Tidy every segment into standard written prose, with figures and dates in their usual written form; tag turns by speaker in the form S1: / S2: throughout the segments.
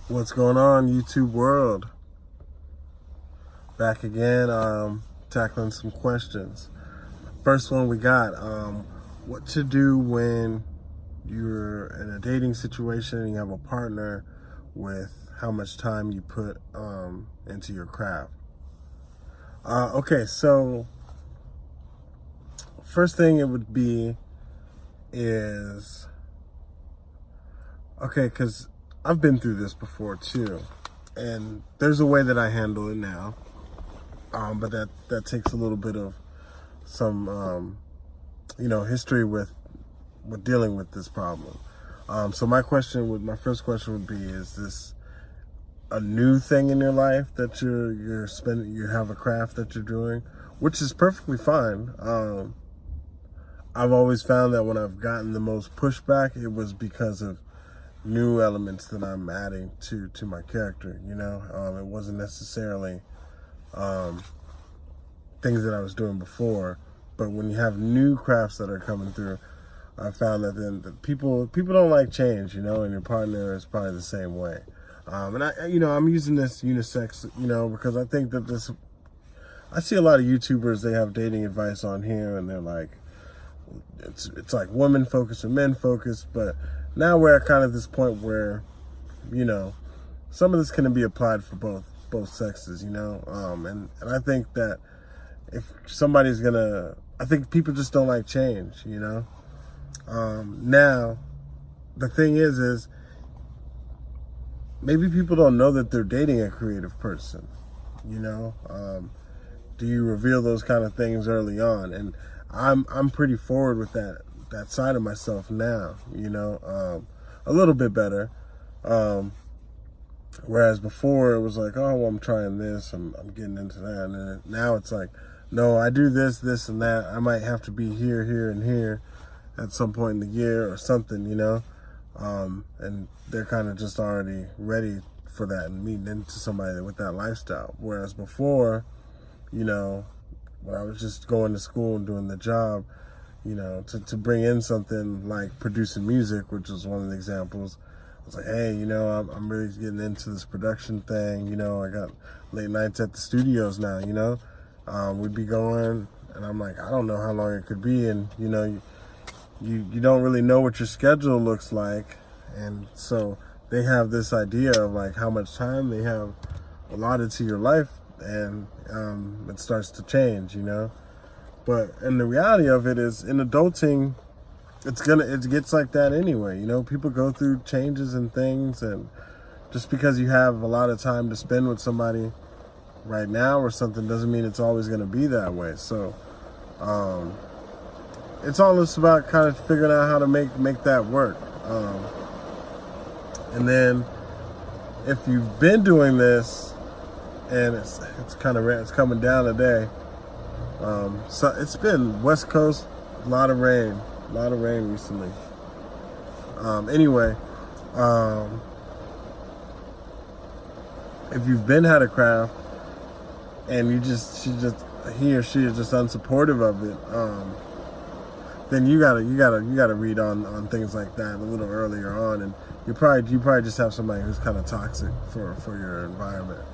S1: What's going on, YouTube world? Back again, tackling some questions. First one we got, what to do when you're in a dating situation and you have a partner with how much time you put into your craft. Okay, so first thing it would be is, okay, because I've been through this before too, and there's a way that I handle it now, but that takes a little bit of some, history with dealing with this problem. So my first question would be: is this a new thing in your life that you have a craft that you're doing, which is perfectly fine. I've always found that when I've gotten the most pushback, it was because of new elements that I'm adding to my character. It wasn't necessarily things that I was doing before, but when you have new crafts that are coming through, I found that then people don't like change, and your partner is probably the same way. And I'm using this unisex, because I think that I see a lot of YouTubers, they have dating advice on here, and they're like, it's like women focused and men focused, but now we're at kind of this point where, some of this can be applied for both sexes, and I think that if somebody's I think people just don't like change, Now, the thing is maybe people don't know that they're dating a creative person, do you reveal those kind of things early on? And I'm pretty forward with that side of myself now, a little bit better. Whereas before it was like, oh, well, I'm trying this, I'm getting into that. And then now it's like, no, I do this, and that. I might have to be here, and here at some point in the year or something, and they're kind of just already ready for that and meeting into somebody with that lifestyle. Whereas before, when I was just going to school and doing the job, to bring in something like producing music, which was one of the examples. I was like, hey, I'm really getting into this production thing. I got late nights at the studios now, we'd be going, and I'm like, I don't know how long it could be. And, you don't really know what your schedule looks like. And so they have this idea of like how much time they have allotted to your life, and it starts to change, But and the reality of it is, in adulting, it gets like that anyway. People go through changes and things, and just because you have a lot of time to spend with somebody right now or something doesn't mean it's always going to be that way. So it's all just about kind of figuring out how to make that work. And then if you've been doing this and it's coming down today. So it's been West Coast, a lot of rain recently. Anyway, if you've had a craft and he or she is just unsupportive of it, then you gotta read on things like that a little earlier on, and you probably just have somebody who's kind of toxic for your environment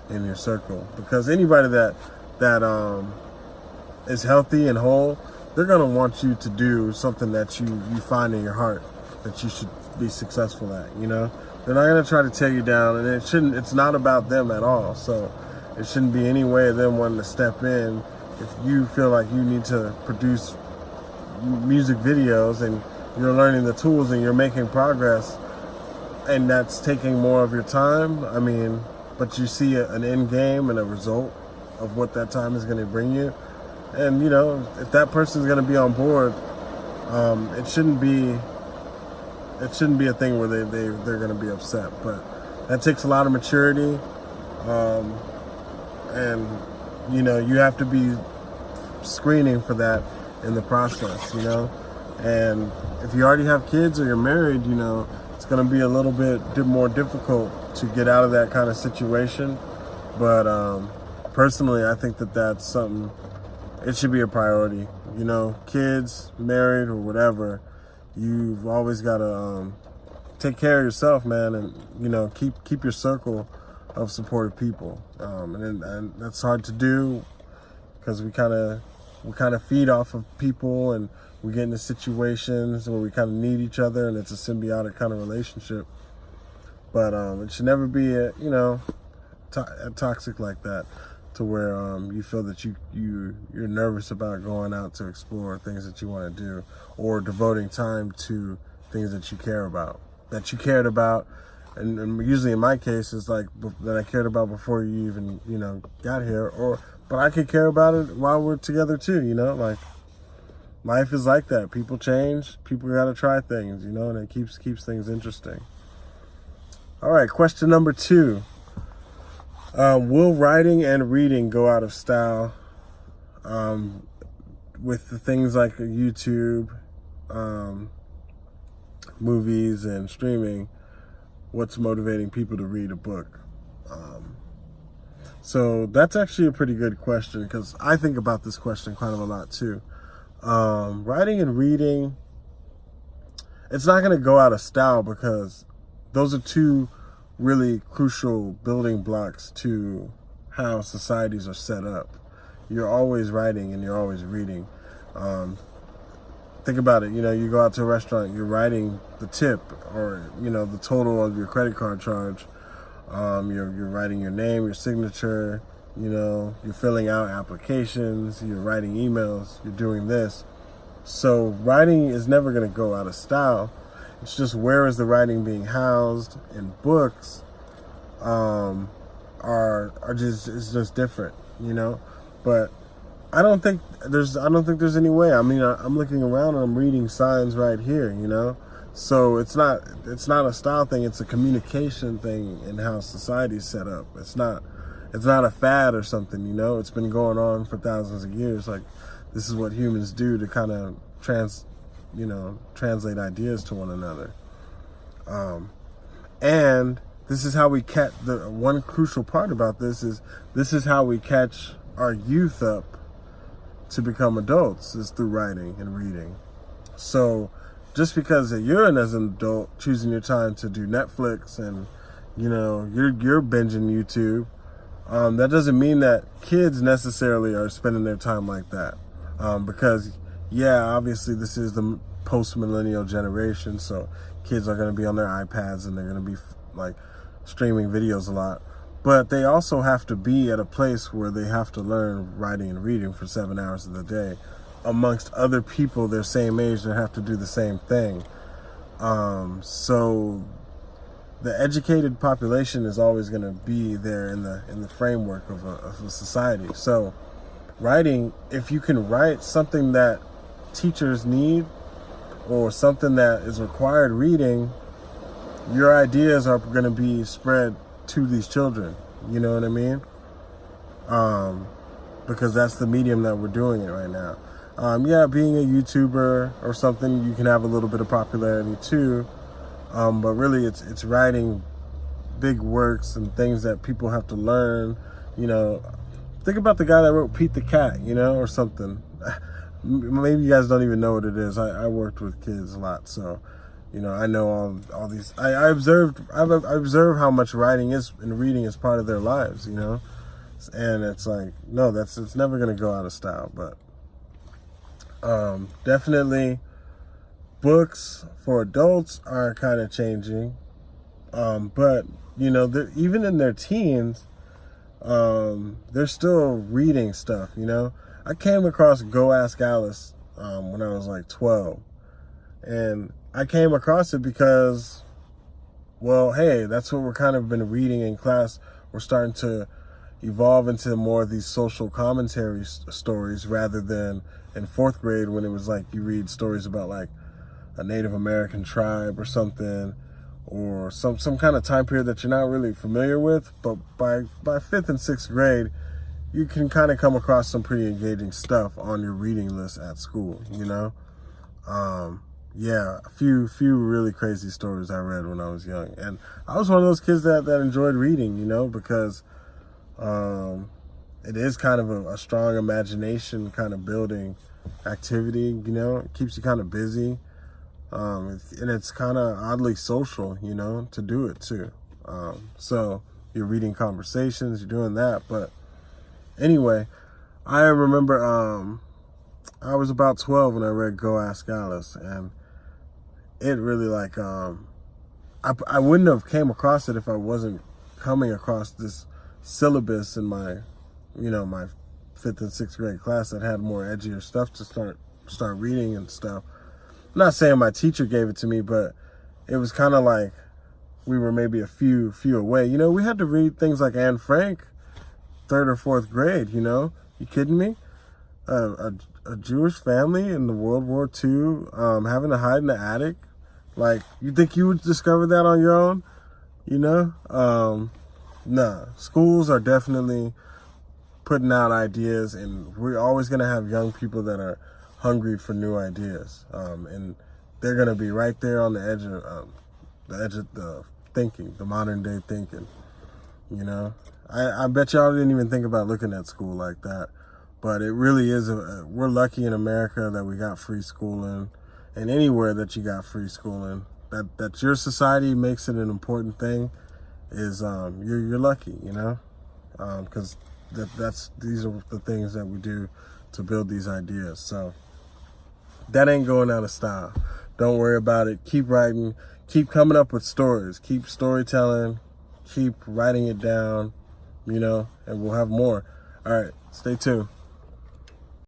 S1: in your circle, because anybody that is healthy and whole, they're gonna want you to do something that you find in your heart that you should be successful at. They're not gonna try to tear you down, and it's not about them at all. So it shouldn't be any way of them wanting to step in if you feel like you need to produce music videos and you're learning the tools and you're making progress, and that's taking more of your time. But you see an end game and a result of what that time is going to bring you. And, if that person's going to be on board, it shouldn't be a thing where they're going to be upset. But that takes a lot of maturity. And, you have to be screening for that in the process, And if you already have kids or you're married, it's going to be a little bit more difficult to get out of that kind of situation. But personally, I think that's something, it should be a priority. Kids, married or whatever, you've always got to take care of yourself, man, and you know, keep your circle of supportive people. And that's hard to do because we kind of feed off of people, and we get into situations where we kind of need each other, and it's a symbiotic kind of relationship. But it should never be a toxic like that, to where you feel that you're nervous about going out to explore things that you want to do, or devoting time to things that you care about, that you cared about, and usually in my case it's like that I cared about before you even, you know, got here, but I could care about it while we're together too, you know, like life is like that. People change, people gotta try things, you know, and it keeps things interesting. All right, question number 2. Will writing and reading go out of style with the things like YouTube, movies, and streaming? What's motivating people to read a book? So that's actually a pretty good question, because I think about this question kind of a lot too. Writing and reading, it's not going to go out of style, because those are two really crucial building blocks to how societies are set up. You're always writing and you're always reading. Think about it, you know, you go out to a restaurant, you're writing the tip, or, you know, the total of your credit card charge. You're writing your name, your signature, you know, you're filling out applications, you're writing emails, you're doing this. So writing is never going to go out of style. It's just, where is the writing being housed? In books is just different, you know. But I don't think there's any way. I mean, I'm looking around and I'm reading signs right here, you know. So it's not a style thing. It's a communication thing in how society's set up. It's not a fad or something, you know. It's been going on for thousands of years. Like, this is what humans do to kind of translate ideas to one another. And this is how we catch, the one crucial part about this is how we catch our youth up to become adults, is through writing and reading. So just because you're as an adult choosing your time to do Netflix and, you know, you're binging YouTube, that doesn't mean that kids necessarily are spending their time like that. Because yeah, obviously this is the post-millennial generation, so kids are going to be on their iPads and they're going to be like streaming videos a lot. But they also have to be at a place where they have to learn writing and reading for 7 hours of the day, amongst other people their same age that have to do the same thing. So the educated population is always going to be there in the framework of a society. So writing, if you can write something that teachers need, or something that is required reading, your ideas are going to be spread to these children. You know what I mean? Because that's the medium that we're doing it right now. Yeah, being a YouTuber or something, you can have a little bit of popularity too. But really, it's writing big works and things that people have to learn. You know, think about the guy that wrote Pete the Cat, you know, or something. Maybe you guys don't even know what it is. I worked with kids a lot, so, you know, I know all these. I observed how much writing is and reading is part of their lives, you know, and it's like, no, it's never gonna go out of style. But definitely, books for adults are kind of changing, but you know, even in their teens, they're still reading stuff, you know. I came across Go Ask Alice when I was like 12. And I came across it because, well, hey, that's what we're kind of been reading in class. We're starting to evolve into more of these social commentary stories, rather than in 4th grade when it was like you read stories about like a Native American tribe or something, or some kind of time period that you're not really familiar with. But by 5th and 6th grade, you can kind of come across some pretty engaging stuff on your reading list at school, you know? Yeah, a few really crazy stories I read when I was young. And I was one of those kids that enjoyed reading, you know, because it is kind of a strong imagination kind of building activity, you know? It keeps you kind of busy. And it's kind of oddly social, you know, to do it too. So you're reading conversations, you're doing that. But anyway, I remember I was about 12 when I read Go Ask Alice, and it really like I wouldn't have came across it if I wasn't coming across this syllabus in my, you know, my 5th and 6th grade class that had more edgier stuff to start reading and stuff. I'm not saying my teacher gave it to me, but it was kind of like we were maybe a few away. You know, we had to read things like Anne Frank, 3rd or 4th grade, you know? You kidding me? A Jewish family in the World War II, having to hide in the attic. Like, you think you would discover that on your own? You know? Nah. Schools are definitely putting out ideas, and we're always going to have young people that are hungry for new ideas. And they're going to be right there on the edge of the thinking, the modern day thinking. You know? I bet y'all didn't even think about looking at school like that. But it really is, we're lucky in America that we got free schooling, and anywhere that you got free schooling, that your society makes it an important thing is, you're lucky, you know? Because these are the things that we do to build these ideas. So that ain't going out of style. Don't worry about it. Keep writing, keep coming up with stories, keep storytelling, keep writing it down, you know, and we'll have more. All right, stay tuned.